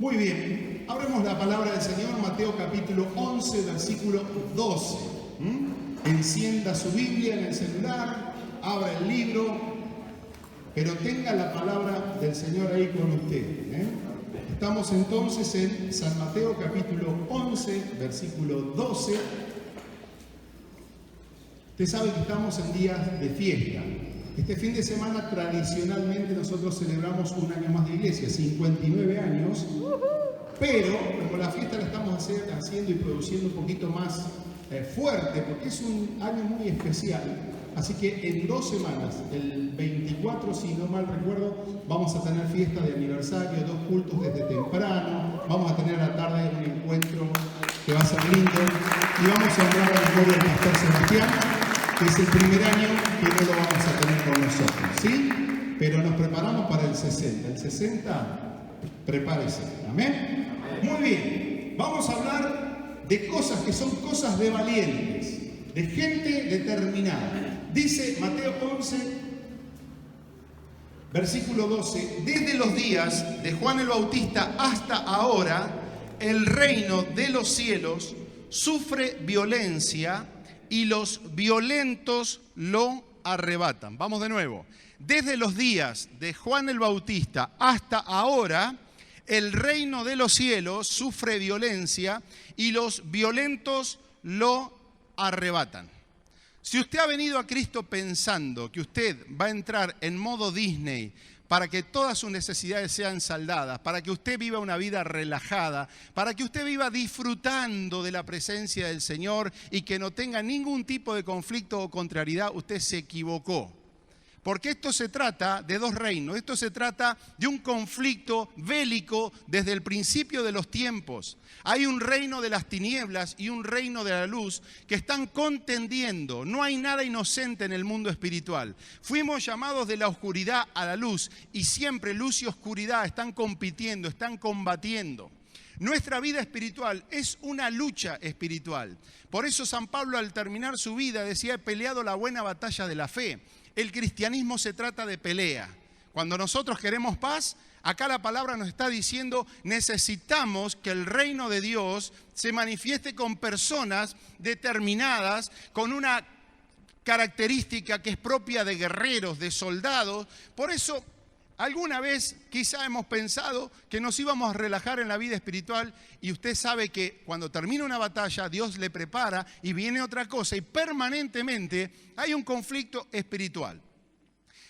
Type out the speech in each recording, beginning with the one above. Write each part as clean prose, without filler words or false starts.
Muy bien, abramos la palabra del Señor, Mateo capítulo 11, versículo 12. Encienda su Biblia en el celular, abra el libro, pero tenga la palabra del Señor ahí con usted. Estamos entonces en San Mateo capítulo 11, versículo 12. Usted sabe que estamos en días de fiesta. Este fin de semana tradicionalmente nosotros celebramos un año más de iglesia, 59 años, pero como la fiesta la estamos haciendo y produciendo un poquito más fuerte, porque es un año muy especial, así que en 2 semanas, el 24, si no mal recuerdo, vamos a tener fiesta de aniversario, 2 cultos desde temprano, vamos a tener a la tarde un encuentro que va a ser lindo, y vamos a honrar al memoria del pastor Sebastián, que es el primer año que no lo vamos a tener con nosotros, ¿sí? Pero nos preparamos para el 60. El 60, prepárese. ¿Amén? Muy bien. Vamos a hablar de cosas que son cosas de valientes, de gente determinada. Dice Mateo 11, versículo 12, desde los días de Juan el Bautista hasta ahora, el reino de los cielos sufre violencia y los violentos lo arrebatan. Vamos de nuevo. Desde los días de Juan el Bautista hasta ahora, el reino de los cielos sufre violencia y los violentos lo arrebatan. Si usted ha venido a Cristo pensando que usted va a entrar en modo Disney para que todas sus necesidades sean saldadas, para que usted viva una vida relajada, para que usted viva disfrutando de la presencia del Señor y que no tenga ningún tipo de conflicto o contrariedad, usted se equivocó. Porque esto se trata de 2 reinos, esto se trata de un conflicto bélico desde el principio de los tiempos. Hay un reino de las tinieblas y un reino de la luz que están contendiendo. No hay nada inocente en el mundo espiritual. Fuimos llamados de la oscuridad a la luz y siempre luz y oscuridad están compitiendo, están combatiendo. Nuestra vida espiritual es una lucha espiritual. Por eso San Pablo al terminar su vida decía: he peleado la buena batalla de la fe. El cristianismo se trata de pelea. Cuando nosotros queremos paz, acá la palabra nos está diciendo necesitamos que el reino de Dios se manifieste con personas determinadas, con una característica que es propia de guerreros, de soldados. Por eso, alguna vez quizá hemos pensado que nos íbamos a relajar en la vida espiritual y usted sabe que cuando termina una batalla Dios le prepara y viene otra cosa y permanentemente hay un conflicto espiritual.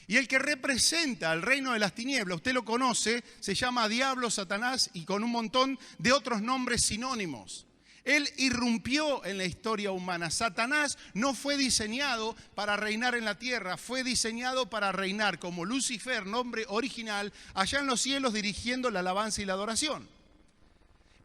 Y el que representa al reino de las tinieblas, usted lo conoce, se llama Diablo, Satanás y con un montón de otros nombres sinónimos. Él irrumpió en la historia humana. Satanás no fue diseñado para reinar en la tierra, fue diseñado para reinar como Lucifer, nombre original, allá en los cielos dirigiendo la alabanza y la adoración.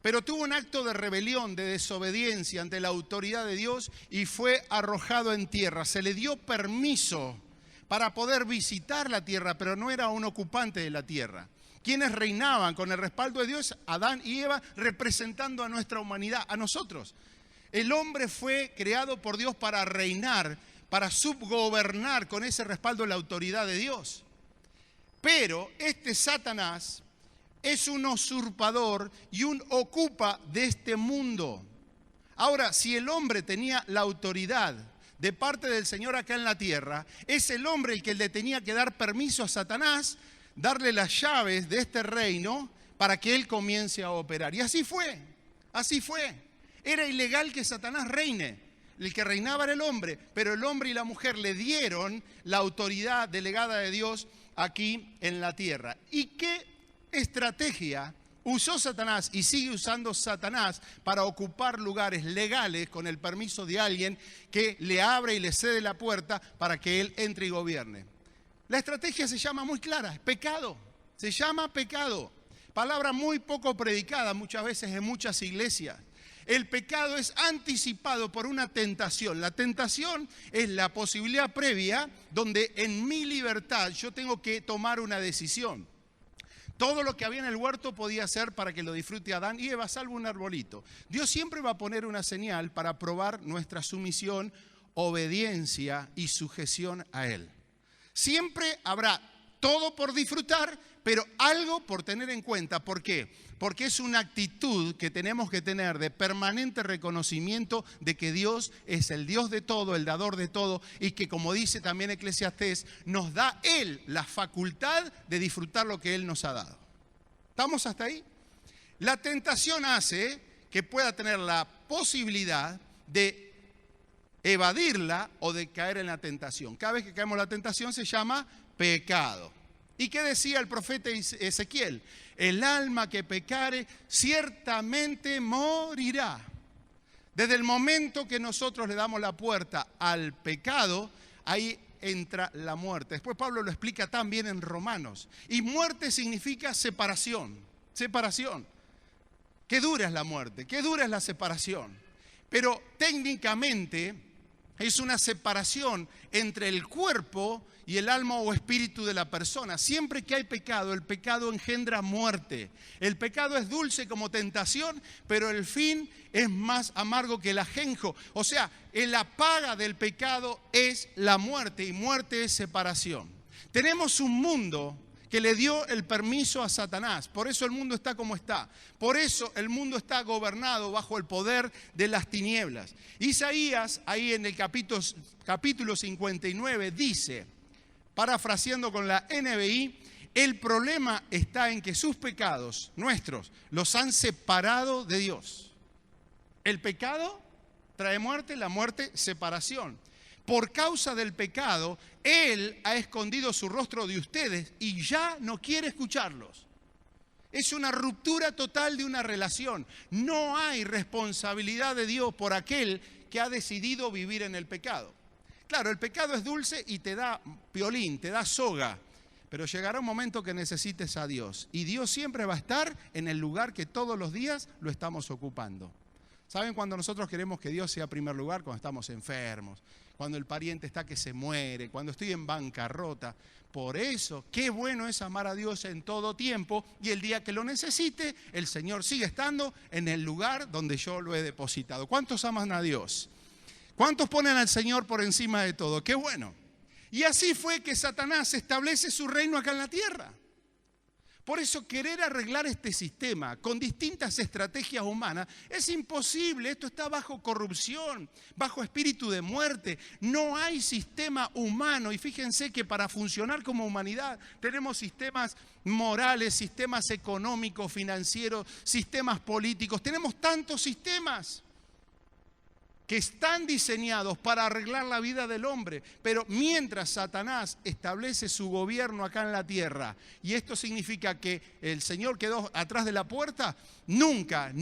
Pero tuvo un acto de rebelión, de desobediencia ante la autoridad de Dios y fue arrojado en tierra. Se le dio permiso para poder visitar la tierra, pero no era un ocupante de la tierra. Quienes reinaban con el respaldo de Dios, Adán y Eva, representando a nuestra humanidad, a nosotros. El hombre fue creado por Dios para reinar, para subgobernar con ese respaldo de la autoridad de Dios. Pero este Satanás es un usurpador y un ocupa de este mundo. Ahora, si el hombre tenía la autoridad de parte del Señor acá en la tierra, es el hombre el que le tenía que dar permiso a Satanás, darle las llaves de este reino para que él comience a operar. Y así fue, así fue. Era ilegal que Satanás reine. El que reinaba era el hombre, pero el hombre y la mujer le dieron la autoridad delegada de Dios aquí en la tierra. ¿Y qué estrategia usó Satanás y sigue usando Satanás para ocupar lugares legales con el permiso de alguien que le abre y le cede la puerta para que él entre y gobierne? La estrategia se llama muy clara, es pecado, se llama pecado. Palabra muy poco predicada muchas veces en muchas iglesias. El pecado es anticipado por una tentación. La tentación es la posibilidad previa donde en mi libertad yo tengo que tomar una decisión. Todo lo que había en el huerto podía ser para que lo disfrute Adán y Eva, salvo un arbolito. Dios siempre va a poner una señal para probar nuestra sumisión, obediencia y sujeción a Él. Siempre habrá todo por disfrutar, pero algo por tener en cuenta. ¿Por qué? Porque es una actitud que tenemos que tener de permanente reconocimiento de que Dios es el Dios de todo, el dador de todo, y que, como dice también Eclesiastés, nos da Él la facultad de disfrutar lo que Él nos ha dado. ¿Estamos hasta ahí? La tentación hace que pueda tener la posibilidad de evadirla o de caer en la tentación. Cada vez que caemos en la tentación se llama pecado. ¿Y qué decía el profeta Ezequiel? El alma que pecare ciertamente morirá. Desde el momento que nosotros le damos la puerta al pecado, ahí entra la muerte. Después Pablo lo explica también en Romanos. Y muerte significa separación. Separación. Qué dura es la muerte, qué dura es la separación. Pero técnicamente es una separación entre el cuerpo y el alma o espíritu de la persona. Siempre que hay pecado, el pecado engendra muerte. El pecado es dulce como tentación, pero el fin es más amargo que el ajenjo. O sea, la paga del pecado es la muerte, y muerte es separación. Tenemos un mundo que le dio el permiso a Satanás. Por eso el mundo está como está. Por eso el mundo está gobernado bajo el poder de las tinieblas. Isaías, ahí en el capítulo 59, dice, parafraseando con la NBI, el problema está en que sus pecados, nuestros, los han separado de Dios. El pecado trae muerte, la muerte, separación. Por causa del pecado, Él ha escondido su rostro de ustedes y ya no quiere escucharlos. Es una ruptura total de una relación. No hay responsabilidad de Dios por aquel que ha decidido vivir en el pecado. Claro, el pecado es dulce y te da piolín, te da soga, pero llegará un momento que necesites a Dios. Y Dios siempre va a estar en el lugar que todos los días lo estamos ocupando. ¿Saben cuando nosotros queremos que Dios sea primer lugar? Cuando estamos enfermos, cuando el pariente está que se muere, cuando estoy en bancarrota. Por eso, qué bueno es amar a Dios en todo tiempo, y el día que lo necesite, el Señor sigue estando en el lugar donde yo lo he depositado. ¿Cuántos aman a Dios? ¿Cuántos ponen al Señor por encima de todo? ¡Qué bueno! Y así fue que Satanás establece su reino acá en la tierra. Por eso querer arreglar este sistema con distintas estrategias humanas es imposible. Esto está bajo corrupción, bajo espíritu de muerte. No hay sistema humano. Y fíjense que para funcionar como humanidad tenemos sistemas morales, sistemas económicos, financieros, sistemas políticos. Tenemos tantos sistemas que están diseñados para arreglar la vida del hombre. Pero mientras Satanás establece su gobierno acá en la tierra, y esto significa que el Señor quedó atrás de la puerta, nunca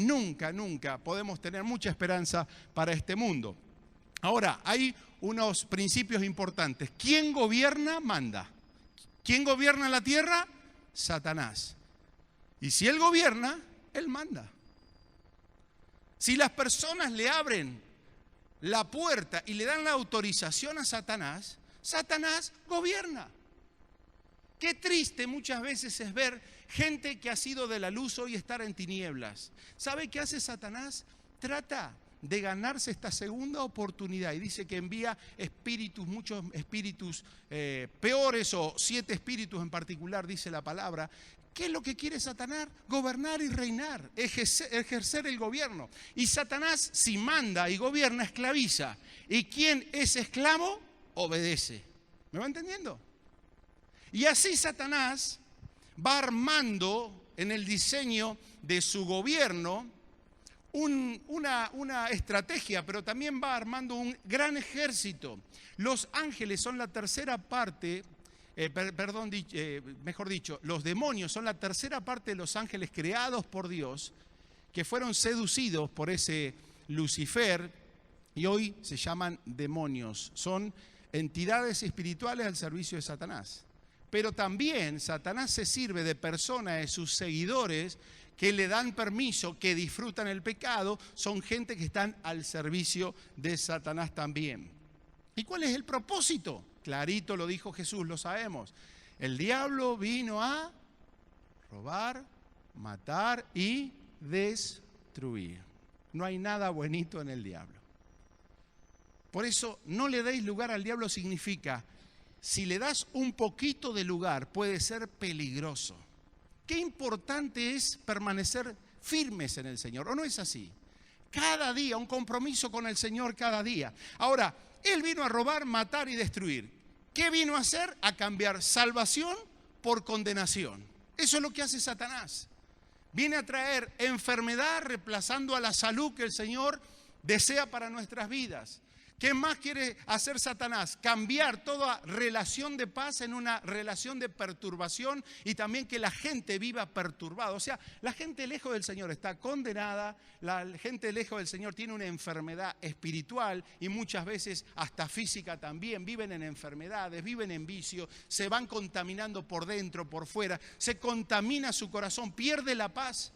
podemos tener mucha esperanza para este mundo. Ahora, hay unos principios importantes. ¿Quién gobierna? Manda. ¿Quién gobierna la tierra? Satanás. Y si él gobierna, él manda. Si las personas le abren la puerta y le dan la autorización a Satanás, Satanás gobierna. Qué triste muchas veces es ver gente que ha sido de la luz hoy estar en tinieblas. ¿Sabe qué hace Satanás? Trata de ganarse esta segunda oportunidad y dice que envía espíritus, muchos espíritus peores, o 7 espíritus en particular, dice la palabra. ¿Qué es lo que quiere Satanás? Gobernar y reinar, ejercer el gobierno. Y Satanás, si manda y gobierna, esclaviza. Y quien es esclavo, obedece. ¿Me va entendiendo? Y así Satanás va armando en el diseño de su gobierno una estrategia, pero también va armando un gran ejército. Los ángeles son la tercera parte. Mejor dicho, los demonios son la tercera parte de los ángeles creados por Dios, que fueron seducidos por ese Lucifer y hoy se llaman demonios. Son entidades espirituales al servicio de Satanás. Pero también Satanás se sirve de personas, de sus seguidores, que le dan permiso, que disfrutan el pecado. Son gente que están al servicio de Satanás también. ¿Y cuál es el propósito? Clarito lo dijo Jesús, lo sabemos. El diablo vino a robar, matar y destruir. No hay nada bonito en el diablo. Por eso, no le deis lugar al diablo significa, si le das un poquito de lugar, puede ser peligroso. qué importante es permanecer firmes en el Señor, ¿o no es así? Cada día, un compromiso con el Señor cada día. Ahora, Él vino a robar, matar y destruir. ¿Qué vino a hacer? A cambiar salvación por condenación. Eso es lo que hace Satanás. Viene a traer enfermedad reemplazando a la salud que el Señor desea para nuestras vidas. ¿Qué más quiere hacer Satanás? Cambiar toda relación de paz en una relación de perturbación y también que la gente viva perturbada. O sea, la gente lejos del Señor está condenada, la gente lejos del Señor tiene una enfermedad espiritual y muchas veces hasta física también. Viven en enfermedades, viven en vicio, se van contaminando por dentro, por fuera, se contamina su corazón, pierde la paz.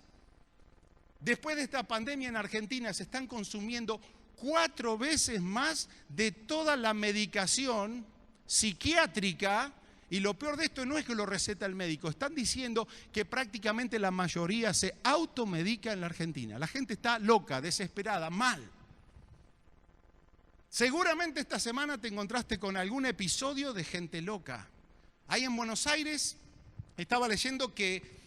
Después de esta pandemia en Argentina se están consumiendo 4 veces más de toda la medicación psiquiátrica, y lo peor de esto no es que lo receta el médico, están diciendo que prácticamente la mayoría se automedica en la Argentina. La gente está loca, desesperada, mal. Seguramente esta semana te encontraste con algún episodio de gente loca. Ahí en Buenos Aires estaba leyendo que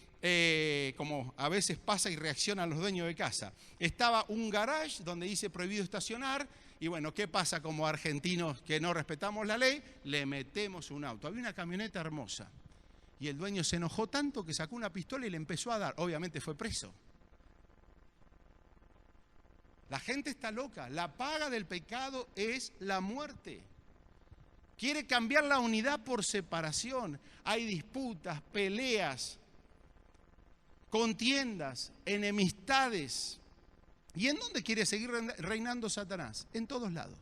como a veces pasa y reaccionan los dueños de casa. Estaba un garage donde dice prohibido estacionar y bueno, ¿qué pasa como argentinos que no respetamos la ley? Le metemos un auto. Había una camioneta hermosa y el dueño se enojó tanto que sacó una pistola y le empezó a dar. Obviamente fue preso. La gente está loca. La paga del pecado es la muerte. Quiere cambiar la unidad por separación. Hay disputas, peleas, contiendas, enemistades. ¿Y en dónde quiere seguir reinando Satanás? En todos lados.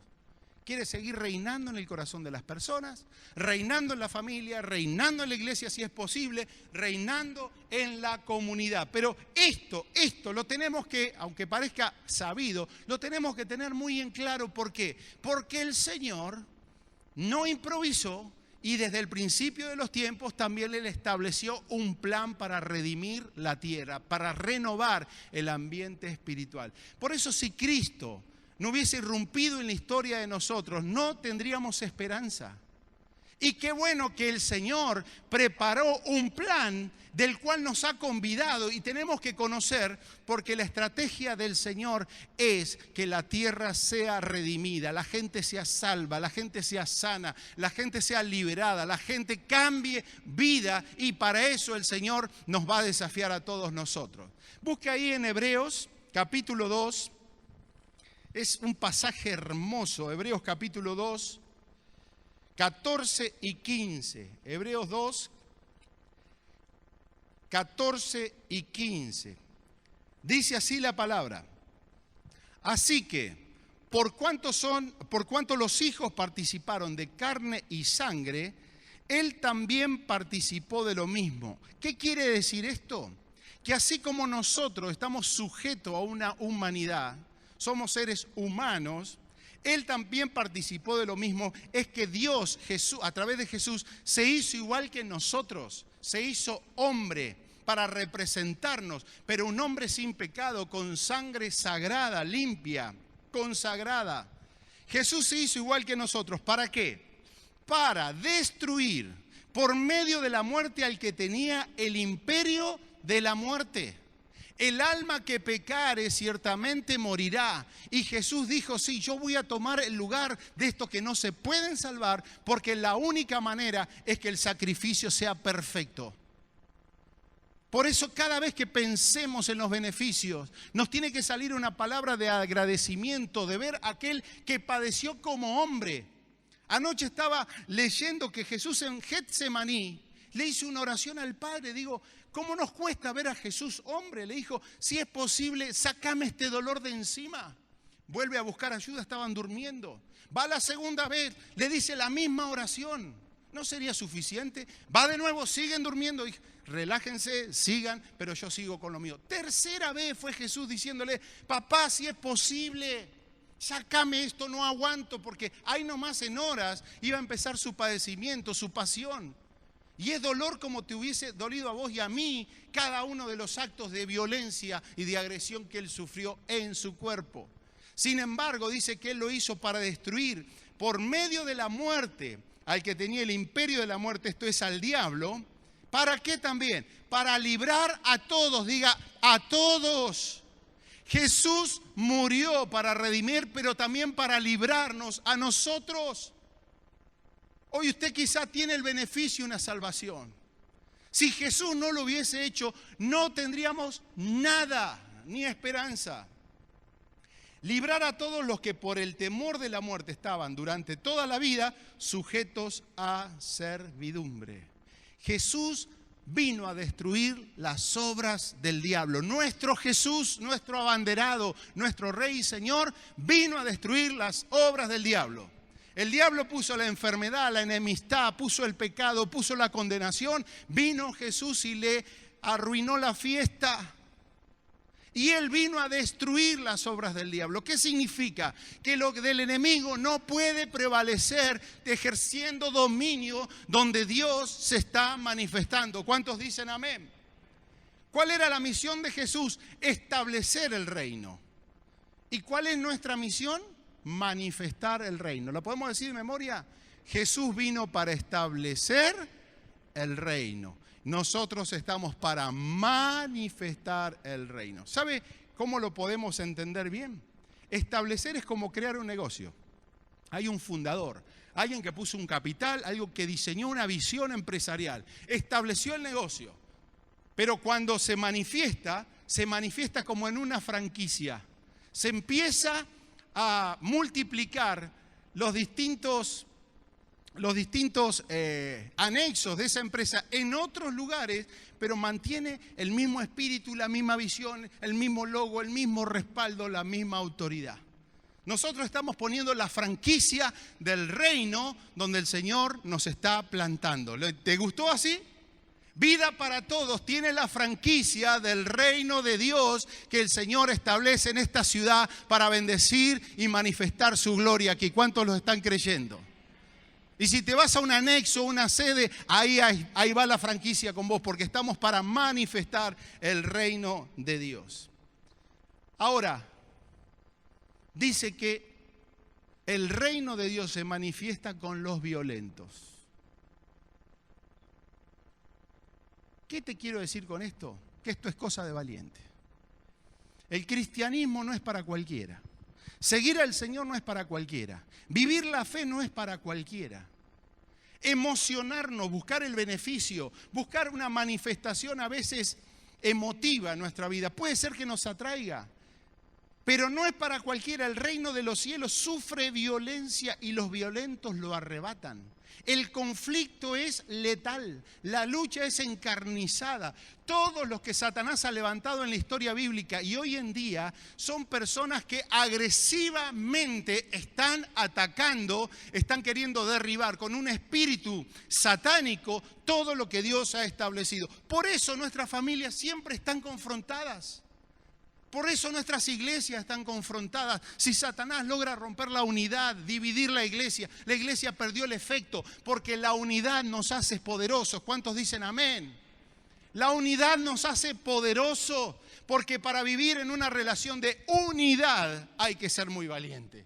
Quiere seguir reinando en el corazón de las personas, reinando en la familia, reinando en la iglesia si es posible, reinando en la comunidad. Pero esto lo tenemos que, aunque parezca sabido, lo tenemos que tener muy en claro. ¿Por qué? Porque el Señor no improvisó, y desde el principio de los tiempos también Él estableció un plan para redimir la tierra, para renovar el ambiente espiritual. Por eso si Cristo no hubiese irrumpido en la historia de nosotros, no tendríamos esperanza. Y qué bueno que el Señor preparó un plan del cual nos ha convidado y tenemos que conocer, porque la estrategia del Señor es que la tierra sea redimida, la gente sea salva, la gente sea sana, la gente sea liberada, la gente cambie vida, y para eso el Señor nos va a desafiar a todos nosotros. Busca ahí en Hebreos capítulo 2, es un pasaje hermoso, Hebreos capítulo 2, 14 y 15, Hebreos 2, 14 y 15. Dice así la palabra: así que, por cuanto los hijos participaron de carne y sangre, Él también participó de lo mismo. ¿Qué quiere decir esto? Que así como nosotros estamos sujetos a una humanidad, somos seres humanos, Él también participó de lo mismo. Es que Dios, Jesús, a través de Jesús, se hizo igual que nosotros. Se hizo hombre para representarnos, pero un hombre sin pecado, con sangre sagrada, limpia, consagrada. Jesús se hizo igual que nosotros. ¿Para qué? Para destruir por medio de la muerte al que tenía el imperio de la muerte. El alma que pecare ciertamente morirá. Y Jesús dijo, sí, yo voy a tomar el lugar de estos que no se pueden salvar, porque la única manera es que el sacrificio sea perfecto. Por eso cada vez que pensemos en los beneficios, nos tiene que salir una palabra de agradecimiento, de ver a aquel que padeció como hombre. Anoche estaba leyendo que Jesús en Getsemaní le hizo una oración al Padre. Digo, ¿cómo nos cuesta ver a Jesús hombre? Le dijo, si es posible, sácame este dolor de encima. Vuelve a buscar ayuda, estaban durmiendo. Va la segunda vez, le dice la misma oración. ¿No sería suficiente? Va de nuevo, siguen durmiendo. Relájense, sigan, pero yo sigo con lo mío. Tercera vez fue Jesús diciéndole, papá, si es posible, sácame esto, no aguanto, porque ahí nomás en horas iba a empezar su padecimiento, su pasión. Y es dolor como te hubiese dolido a vos y a mí cada uno de los actos de violencia y de agresión que Él sufrió en su cuerpo. Sin embargo, dice que Él lo hizo para destruir por medio de la muerte al que tenía el imperio de la muerte, esto es al diablo, ¿Para qué también? Para librar a todos, diga, a todos. Jesús murió para redimir, pero también para librarnos a nosotros. Hoy usted quizá tiene el beneficio de una salvación. Si Jesús no lo hubiese hecho, no tendríamos nada, ni esperanza. Librar a todos los que por el temor de la muerte estaban durante toda la vida sujetos a servidumbre. Jesús vino a destruir las obras del diablo. Nuestro Jesús, nuestro abanderado, nuestro Rey y Señor, vino a destruir las obras del diablo. El diablo puso la enfermedad, la enemistad, puso el pecado, puso la condenación. Vino Jesús y le arruinó la fiesta. Y Él vino a destruir las obras del diablo. ¿Qué significa? Que lo del enemigo no puede prevalecer ejerciendo dominio donde Dios se está manifestando. ¿Cuántos dicen amén? ¿Cuál era la misión de Jesús? Establecer el reino. ¿Y cuál es nuestra misión? Manifestar el reino. ¿Lo podemos decir de memoria? Jesús vino para establecer el reino. Nosotros estamos para manifestar el reino. ¿Sabe cómo lo podemos entender bien? Establecer es como crear un negocio. Hay un fundador, alguien que puso un capital, algo que diseñó una visión empresarial, estableció el negocio. Pero cuando se manifiesta como en una franquicia. Se empieza a multiplicar los distintos anexos de esa empresa en otros lugares, pero mantiene el mismo espíritu, la misma visión, el mismo logo, el mismo respaldo, la misma autoridad. Nosotros estamos poniendo la franquicia del reino donde el Señor nos está plantando. ¿Te gustó así? Vida para Todos tiene la franquicia del reino de Dios que el Señor establece en esta ciudad para bendecir y manifestar su gloria aquí. ¿Cuántos lo están creyendo? Y si te vas a un anexo, una sede, ahí va la franquicia con vos, porque estamos para manifestar el reino de Dios. Ahora, dice que el reino de Dios se manifiesta con los violentos. ¿Qué te quiero decir con esto? Que esto es cosa de valiente. El cristianismo no es para cualquiera. Seguir al Señor no es para cualquiera. Vivir la fe no es para cualquiera. Emocionarnos, buscar el beneficio, buscar una manifestación a veces emotiva en nuestra vida. Puede ser que nos atraiga, pero no es para cualquiera. El reino de los cielos sufre violencia y los violentos lo arrebatan. El conflicto es letal, la lucha es encarnizada. Todos los que Satanás ha levantado en la historia bíblica y hoy en día son personas que agresivamente están atacando, están queriendo derribar con un espíritu satánico todo lo que Dios ha establecido. Por eso nuestras familias siempre están confrontadas. Por eso nuestras iglesias están confrontadas. Si Satanás logra romper la unidad, dividir la iglesia perdió el efecto, porque la unidad nos hace poderosos. ¿Cuántos dicen amén? La unidad nos hace poderosos, porque para vivir en una relación de unidad hay que ser muy valiente.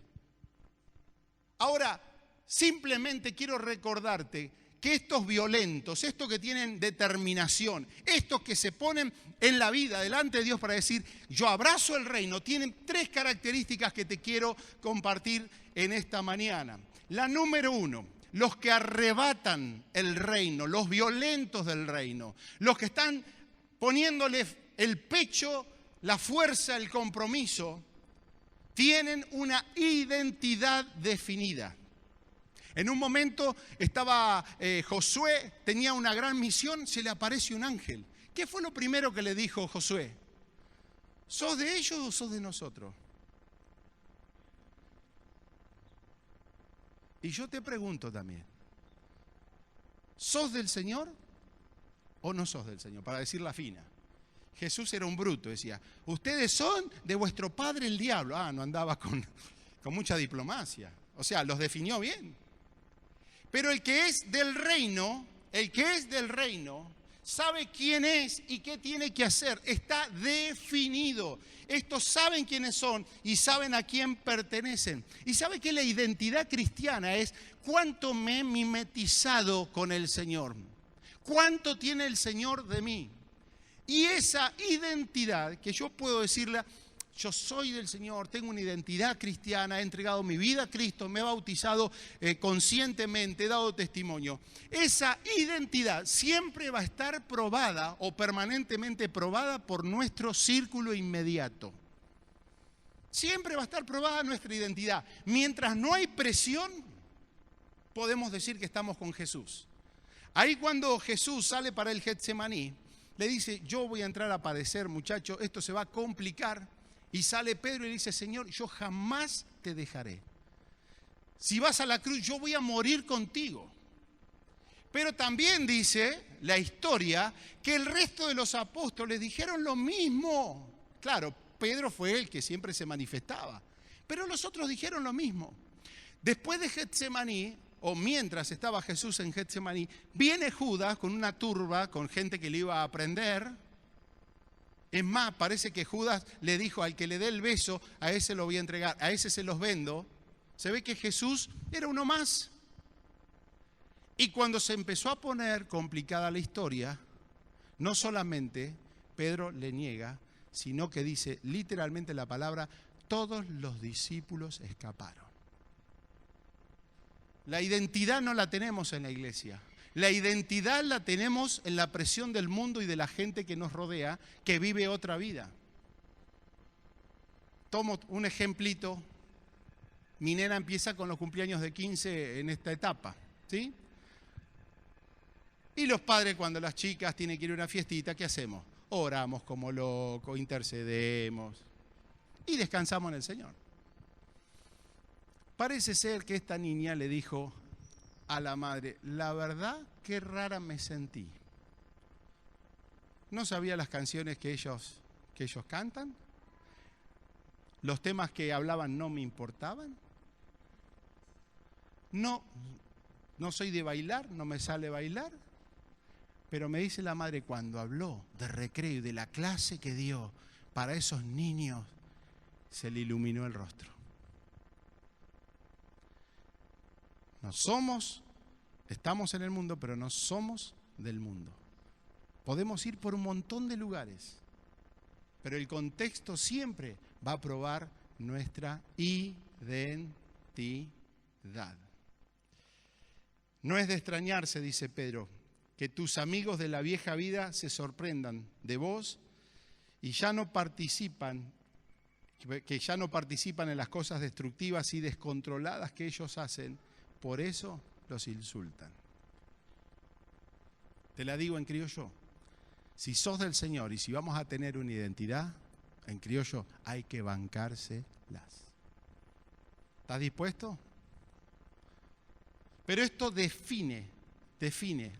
Ahora, simplemente quiero recordarte que estos violentos, estos que tienen determinación, estos que se ponen en la vida delante de Dios para decir, yo abrazo el reino, tienen 3 características que te quiero compartir en esta mañana. La número 1, los que arrebatan el reino, los violentos del reino, los que están poniéndole el pecho, la fuerza, el compromiso, tienen una identidad definida. En un momento estaba Josué, tenía una gran misión, se le aparece un ángel. ¿Qué fue lo primero que le dijo Josué? ¿Sos de ellos o sos de nosotros? Y yo te pregunto también, ¿sos del Señor o no sos del Señor? Para decirla fina. Jesús era un bruto, decía, ustedes son de vuestro padre el diablo. No andaba con mucha diplomacia. O sea, los definió bien. Pero el que es del reino, sabe quién es y qué tiene que hacer. Está definido. Estos saben quiénes son y saben a quién pertenecen. Y sabe que la identidad cristiana es cuánto me he mimetizado con el Señor. ¿Cuánto tiene el Señor de mí? Y esa identidad que yo puedo decirle, yo soy del Señor, tengo una identidad cristiana, he entregado mi vida a Cristo, me he bautizado conscientemente, he dado testimonio. Esa identidad siempre va a estar probada o permanentemente probada por nuestro círculo inmediato. Siempre va a estar probada nuestra identidad. Mientras no hay presión, podemos decir que estamos con Jesús. Ahí cuando Jesús sale para el Getsemaní, le dice, yo voy a entrar a padecer, muchachos, esto se va a complicar. Y sale Pedro y le dice, Señor, yo jamás te dejaré. Si vas a la cruz, yo voy a morir contigo. Pero también dice la historia que el resto de los apóstoles dijeron lo mismo. Claro, Pedro fue el que siempre se manifestaba, pero los otros dijeron lo mismo. Después de Getsemaní, o mientras estaba Jesús en Getsemaní, viene Judas con una turba, con gente que le iba a prender. Es más, parece que Judas le dijo, al que le dé el beso, a ese lo voy a entregar, a ese se los vendo. Se ve que Jesús era uno más. Y cuando se empezó a poner complicada la historia, no solamente Pedro le niega, sino que dice literalmente la palabra, todos los discípulos escaparon. La identidad no la tenemos en la iglesia. La identidad la tenemos en la presión del mundo y de la gente que nos rodea, que vive otra vida. Tomo un ejemplito. Mi nena empieza con los cumpleaños de 15 en esta etapa, ¿sí? Y los padres, cuando las chicas tienen que ir a una fiestita, ¿qué hacemos? Oramos como locos, intercedemos y descansamos en el Señor. Parece ser que esta niña le dijo a la madre, la verdad, qué rara me sentí. No sabía las canciones que ellos cantan. Los temas que hablaban no me importaban. No soy de bailar, no me sale bailar. Pero me dice la madre, cuando habló de recreo y de la clase que dio para esos niños, se le iluminó el rostro. Estamos en el mundo, pero no somos del mundo. Podemos ir por un montón de lugares, pero el contexto siempre va a probar nuestra identidad. No es de extrañarse, dice Pedro, que tus amigos de la vieja vida se sorprendan de vos y ya no participan en las cosas destructivas y descontroladas que ellos hacen. Por eso los insultan. Te la digo en criollo. Si sos del Señor y si vamos a tener una identidad, en criollo hay que bancárselas. ¿Estás dispuesto? Pero esto define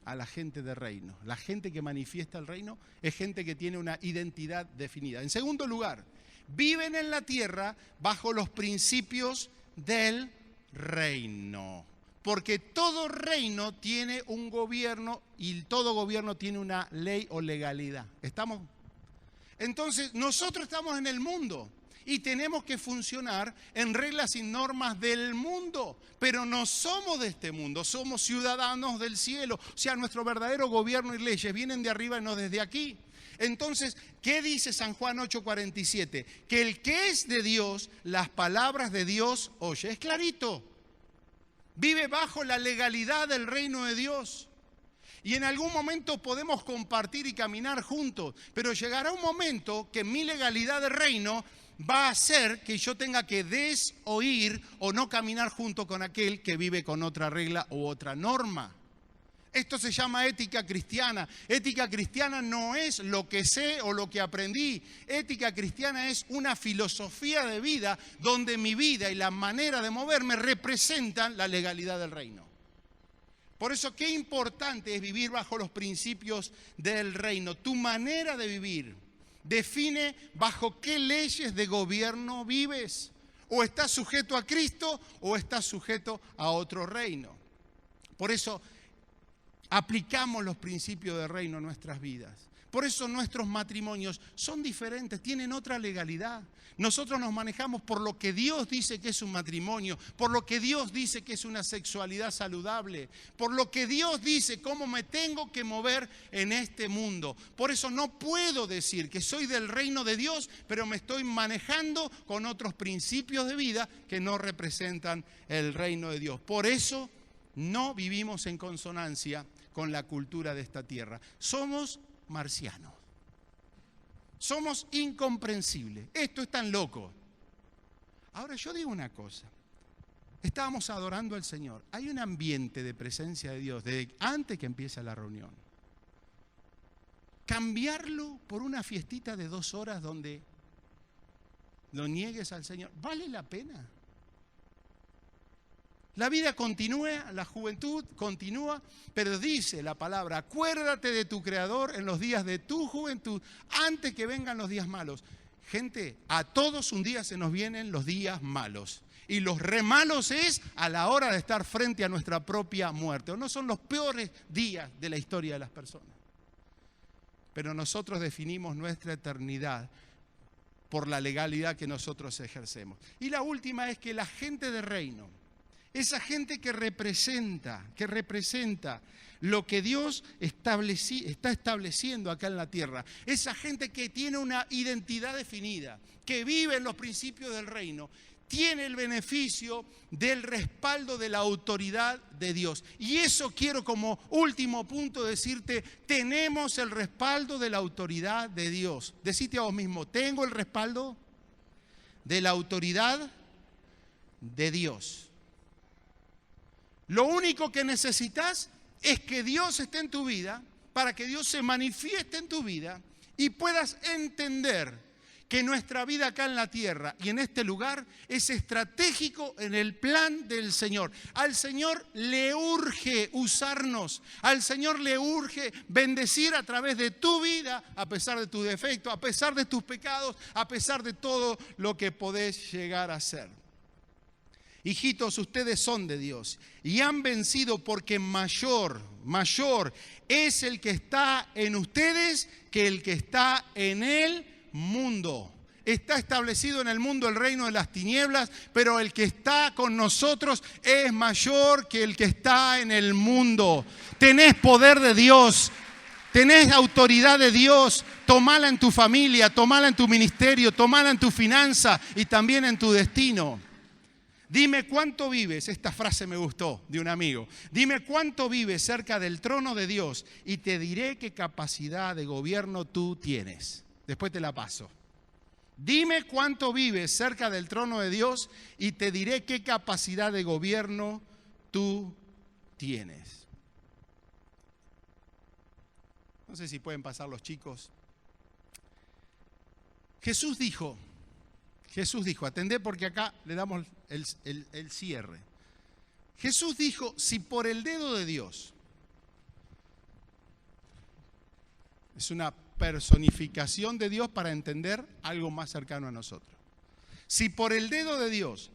a la gente de reino. La gente que manifiesta el reino es gente que tiene una identidad definida. En segundo lugar, viven en la tierra bajo los principios del reino. Porque todo reino tiene un gobierno y todo gobierno tiene una ley o legalidad. ¿Estamos? Entonces, nosotros estamos en el mundo y tenemos que funcionar en reglas y normas del mundo. Pero no somos de este mundo, somos ciudadanos del cielo. O sea, nuestro verdadero gobierno y leyes vienen de arriba y no desde aquí. Entonces, ¿qué dice San Juan 8:47? Que el que es de Dios, las palabras de Dios oye. Es clarito. Vive bajo la legalidad del reino de Dios. Y en algún momento podemos compartir y caminar juntos, pero llegará un momento que mi legalidad de reino va a hacer que yo tenga que desoír o no caminar junto con aquel que vive con otra regla u otra norma. Esto se llama ética cristiana. Ética cristiana no es lo que sé o lo que aprendí. Ética cristiana es una filosofía de vida donde mi vida y la manera de moverme representan la legalidad del reino. Por eso, qué importante es vivir bajo los principios del reino. Tu manera de vivir define bajo qué leyes de gobierno vives. O estás sujeto a Cristo o estás sujeto a otro reino. Por eso, aplicamos los principios del reino en nuestras vidas. Por eso nuestros matrimonios son diferentes, tienen otra legalidad. Nosotros nos manejamos por lo que Dios dice que es un matrimonio, por lo que Dios dice que es una sexualidad saludable, por lo que Dios dice cómo me tengo que mover en este mundo. Por eso no puedo decir que soy del reino de Dios, pero me estoy manejando con otros principios de vida que no representan el reino de Dios. Por eso no vivimos en consonancia con la cultura de esta tierra. Somos marcianos. Somos incomprensibles. Esto es tan loco. Ahora yo digo una cosa. Estábamos adorando al Señor. Hay un ambiente de presencia de Dios desde antes que empiece la reunión. Cambiarlo por una fiestita de 2 horas donde lo niegues al Señor, ¿vale la pena? La vida continúa, la juventud continúa, pero dice la palabra, acuérdate de tu Creador en los días de tu juventud, antes que vengan los días malos. Gente, a todos un día se nos vienen los días malos. Y los re malos es a la hora de estar frente a nuestra propia muerte. ¿O no son los peores días de la historia de las personas? Pero nosotros definimos nuestra eternidad por la legalidad que nosotros ejercemos. Y la última es que la gente de reino, esa gente que representa lo que Dios está estableciendo acá en la tierra, esa gente que tiene una identidad definida, que vive en los principios del reino, tiene el beneficio del respaldo de la autoridad de Dios. Y eso quiero como último punto decirte, tenemos el respaldo de la autoridad de Dios. Decite a vos mismo, tengo el respaldo de la autoridad de Dios. Lo único que necesitas es que Dios esté en tu vida, para que Dios se manifieste en tu vida y puedas entender que nuestra vida acá en la tierra y en este lugar es estratégico en el plan del Señor. Al Señor le urge usarnos, al Señor le urge bendecir a través de tu vida, a pesar de tus defectos, a pesar de tus pecados, a pesar de todo lo que podés llegar a ser. Hijitos, ustedes son de Dios y han vencido porque mayor es el que está en ustedes que el que está en el mundo. Está establecido en el mundo el reino de las tinieblas, pero el que está con nosotros es mayor que el que está en el mundo. Tenés poder de Dios, tenés autoridad de Dios. Tomala en tu familia, tomala en tu ministerio, tomala en tu finanza y también en tu destino. Dime cuánto vives, esta frase me gustó de un amigo, dime cuánto vives cerca del trono de Dios y te diré qué capacidad de gobierno tú tienes. Después te la paso. Dime cuánto vives cerca del trono de Dios y te diré qué capacidad de gobierno tú tienes. No sé si pueden pasar los chicos. Jesús dijo, atendé porque acá le damos el cierre. Jesús dijo, si por el dedo de Dios, es una personificación de Dios para entender algo más cercano a nosotros. Si por el dedo de Dios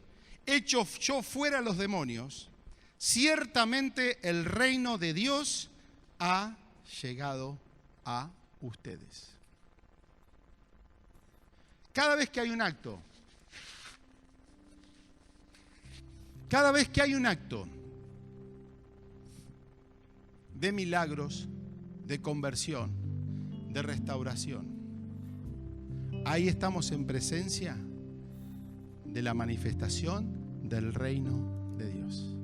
echo yo fuera los demonios, ciertamente el reino de Dios ha llegado a ustedes. Cada vez que hay un acto de milagros, de conversión, de restauración, ahí estamos en presencia de la manifestación del reino de Dios.